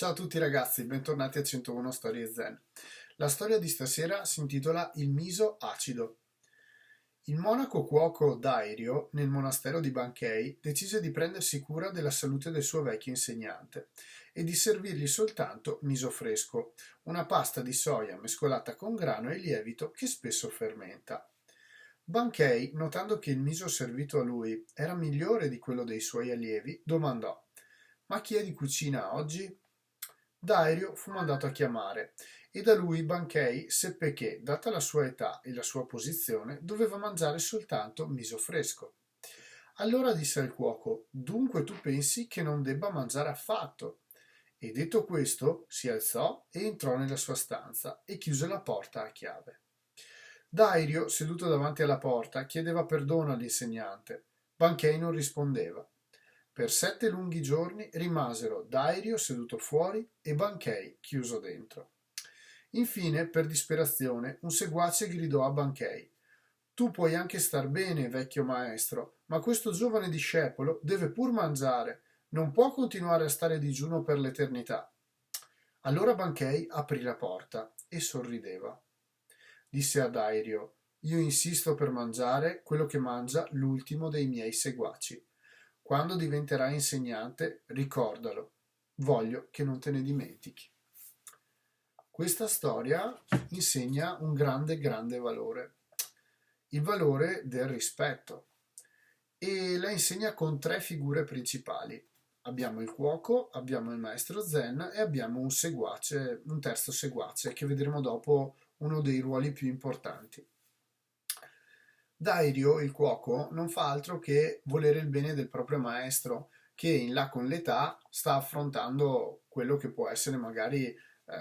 Ciao a tutti ragazzi, bentornati a 101 Storie Zen. La storia di stasera si intitola Il miso acido. Il monaco cuoco Dairio, nel monastero di Bankei, decise di prendersi cura della salute del suo vecchio insegnante e di servirgli soltanto miso fresco, una pasta di soia mescolata con grano e lievito che spesso fermenta. Bankei, notando che il miso servito a lui era migliore di quello dei suoi allievi, domandò: Ma chi è di cucina oggi? Dairio fu mandato a chiamare e da lui Bankei seppe che, data la sua età e la sua posizione, doveva mangiare soltanto miso fresco. Allora disse al cuoco: Dunque tu pensi che non debba mangiare affatto? E detto questo, si alzò e entrò nella sua stanza e chiuse la porta a chiave. Dairio, seduto davanti alla porta, chiedeva perdono all'insegnante. Bankei non rispondeva. Per 7 lunghi giorni rimasero Dairio seduto fuori e Bankei chiuso dentro. Infine, per disperazione, un seguace gridò a Bankei: Tu puoi anche star bene, vecchio maestro, ma questo giovane discepolo deve pur mangiare, non può continuare a stare digiuno per l'eternità. Allora Bankei aprì la porta e sorrideva. Disse a Dairio: Io insisto per mangiare quello che mangia l'ultimo dei miei seguaci. Quando diventerai insegnante, ricordalo. Voglio che non te ne dimentichi. Questa storia insegna un grande, grande valore, il valore del rispetto, e la insegna con 3 figure principali. Abbiamo il cuoco, abbiamo il maestro Zen e abbiamo un seguace, un terzo seguace, che vedremo dopo uno dei ruoli più importanti. Dairio, il cuoco, non fa altro che volere il bene del proprio maestro, che in là con l'età sta affrontando quello che può essere magari,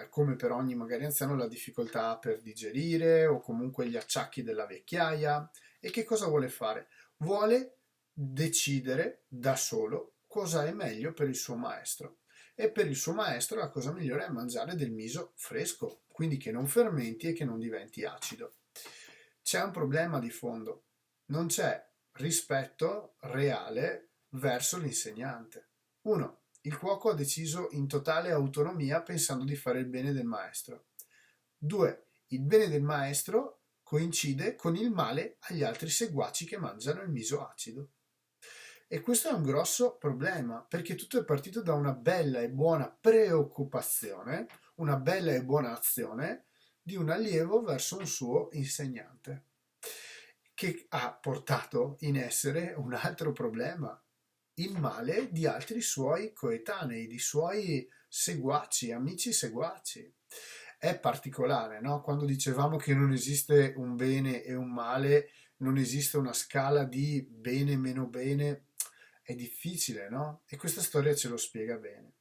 come per ogni magari anziano, la difficoltà per digerire o comunque gli acciacchi della vecchiaia. E che cosa vuole fare? Vuole decidere da solo cosa è meglio per il suo maestro. E per il suo maestro la cosa migliore è mangiare del miso fresco, quindi che non fermenti e che non diventi acido. C'è un problema di fondo: non c'è rispetto reale verso l'insegnante. 1. Il cuoco ha deciso in totale autonomia pensando di fare il bene del maestro. 2. Il bene del maestro coincide con il male agli altri seguaci che mangiano il miso acido. E questo è un grosso problema, perché tutto è partito da una bella e buona preoccupazione, una bella e buona azione di un allievo verso un suo insegnante, che ha portato in essere un altro problema: il male di altri suoi coetanei, di suoi seguaci, amici seguaci. È particolare, no? Quando dicevamo che non esiste un bene e un male, non esiste una scala di bene e meno bene, è difficile, no? E questa storia ce lo spiega bene.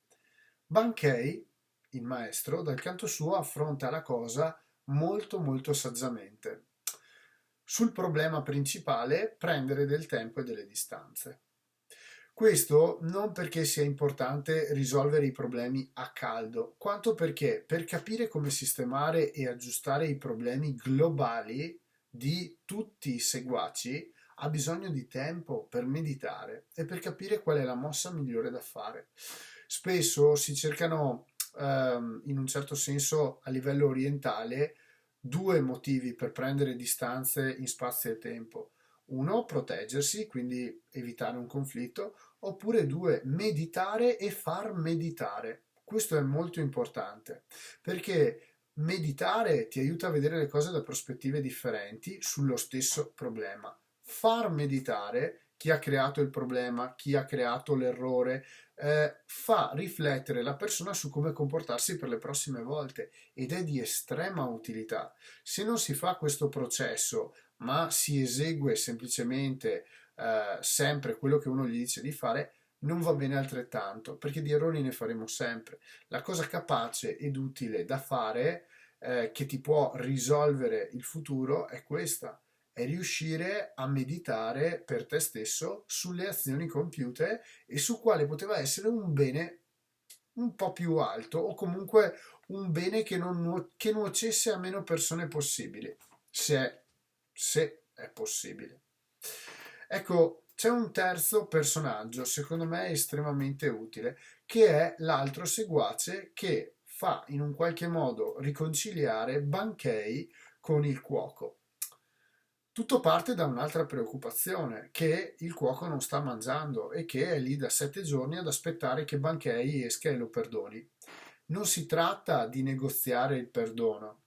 Bankei, il maestro, dal canto suo affronta la cosa molto molto saggiamente. Sul problema principale, prendere del tempo e delle distanze. Questo non perché sia importante risolvere i problemi a caldo, quanto perché per capire come sistemare e aggiustare i problemi globali di tutti i seguaci ha bisogno di tempo per meditare e per capire qual è la mossa migliore da fare. Spesso si cercano, in un certo senso a livello orientale, 2 motivi per prendere distanze in spazio e tempo. Uno, proteggersi, quindi evitare un conflitto, oppure 2, meditare e far meditare. Questo è molto importante, perché meditare ti aiuta a vedere le cose da prospettive differenti sullo stesso problema. Far meditare chi ha creato il problema, chi ha creato l'errore, fa riflettere la persona su come comportarsi per le prossime volte ed è di estrema utilità. Se non si fa questo processo, ma si esegue semplicemente sempre quello che uno gli dice di fare, non va bene altrettanto, perché di errori ne faremo sempre. La cosa capace ed utile da fare, che ti può risolvere il futuro, è questa: è riuscire a meditare per te stesso sulle azioni compiute e su quale poteva essere un bene un po' più alto, o comunque un bene che nuocesse a meno persone possibili, se è possibile. Ecco, C'è un terzo personaggio, secondo me estremamente utile, che è l'altro seguace che fa in un qualche modo riconciliare Bankei con il cuoco. Tutto parte da un'altra preoccupazione, che il cuoco non sta mangiando e che è lì da 7 giorni ad aspettare che Bankei esca e lo perdoni. Non si tratta di negoziare il perdono,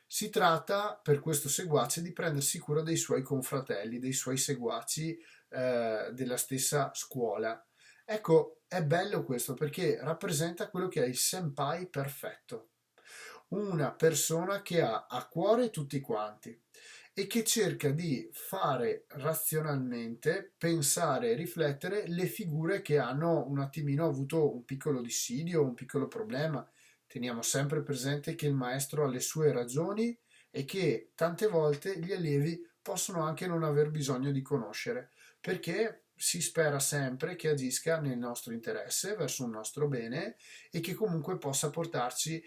si tratta per questo seguace di prendersi cura dei suoi confratelli, dei suoi seguaci della stessa scuola. Ecco, è bello questo perché rappresenta quello che è il senpai perfetto, una persona che ha a cuore tutti quanti e che cerca di fare razionalmente, pensare e riflettere le figure che hanno un attimino avuto un piccolo dissidio, un piccolo problema. Teniamo sempre presente che il maestro ha le sue ragioni e che tante volte gli allievi possono anche non aver bisogno di conoscere, perché si spera sempre che agisca nel nostro interesse, verso un nostro bene e che comunque possa portarci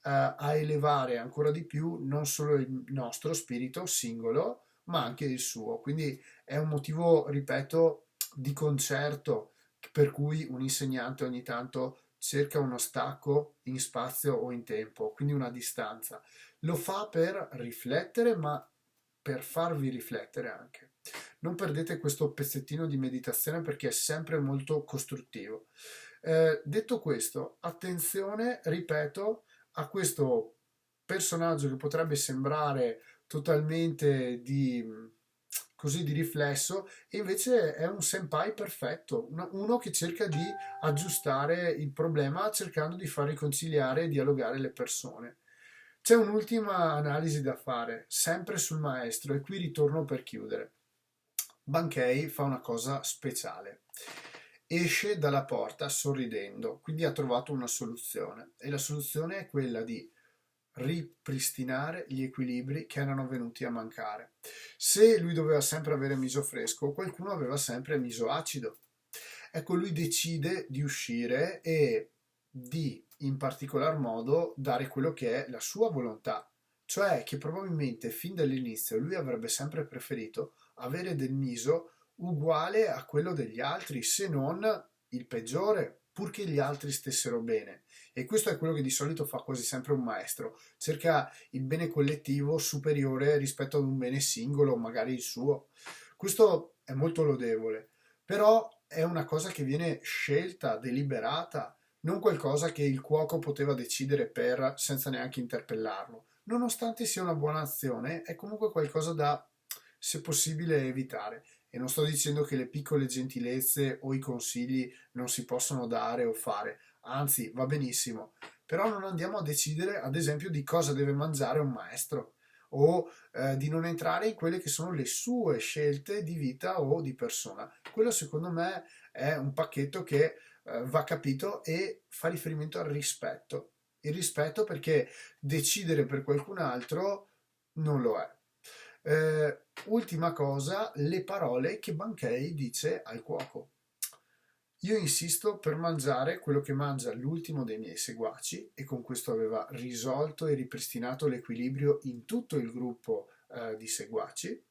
a elevare ancora di più non solo il nostro spirito singolo, ma anche il suo. Quindi è un motivo, ripeto, di concerto per cui un insegnante ogni tanto cerca uno stacco in spazio o in tempo, quindi una distanza. Lo fa per riflettere, ma per farvi riflettere anche. Non perdete questo pezzettino di meditazione perché è sempre molto costruttivo. Detto questo, attenzione, ripeto, a questo personaggio che potrebbe sembrare totalmente così di riflesso e invece è un senpai perfetto, uno che cerca di aggiustare il problema cercando di far riconciliare e dialogare le persone. C'è un'ultima analisi da fare, sempre sul maestro, e qui ritorno per chiudere. Bankei fa una cosa speciale. Esce dalla porta sorridendo, quindi ha trovato una soluzione e la soluzione è quella di ripristinare gli equilibri che erano venuti a mancare. Se lui doveva sempre avere miso fresco, qualcuno aveva sempre miso acido. Ecco, lui decide di uscire e di, in particolar modo, dare quello che è la sua volontà, cioè che probabilmente fin dall'inizio lui avrebbe sempre preferito avere del miso uguale a quello degli altri, se non il peggiore, purché gli altri stessero bene. E questo è quello che di solito fa quasi sempre un maestro, cerca il bene collettivo superiore rispetto ad un bene singolo, magari il suo. Questo è molto lodevole, però è una cosa che viene scelta, deliberata, non qualcosa che il cuoco poteva decidere senza neanche interpellarlo. Nonostante sia una buona azione, è comunque qualcosa da, se possibile, evitare. E non sto dicendo che le piccole gentilezze o i consigli non si possono dare o fare, anzi, va benissimo. Però non andiamo a decidere, ad esempio, di cosa deve mangiare un maestro o di non entrare in quelle che sono le sue scelte di vita o di persona. Quello secondo me è un pacchetto che va capito e fa riferimento al rispetto. Il rispetto perché decidere per qualcun altro non lo è. Ultima cosa, le parole che Bankei dice al cuoco. Io insisto per mangiare quello che mangia l'ultimo dei miei seguaci e con questo aveva risolto e ripristinato l'equilibrio in tutto il gruppo di seguaci.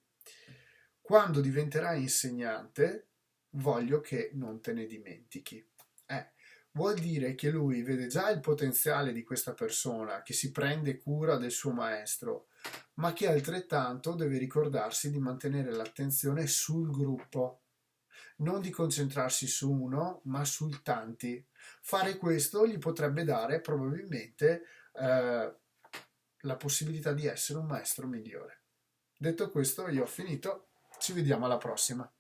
Quando diventerai insegnante, voglio che non te ne dimentichi. Vuol dire che lui vede già il potenziale di questa persona che si prende cura del suo maestro, ma che altrettanto deve ricordarsi di mantenere l'attenzione sul gruppo, non di concentrarsi su uno, ma sul tanti. Fare questo gli potrebbe dare probabilmente la possibilità di essere un maestro migliore. Detto questo, io ho finito, ci vediamo alla prossima.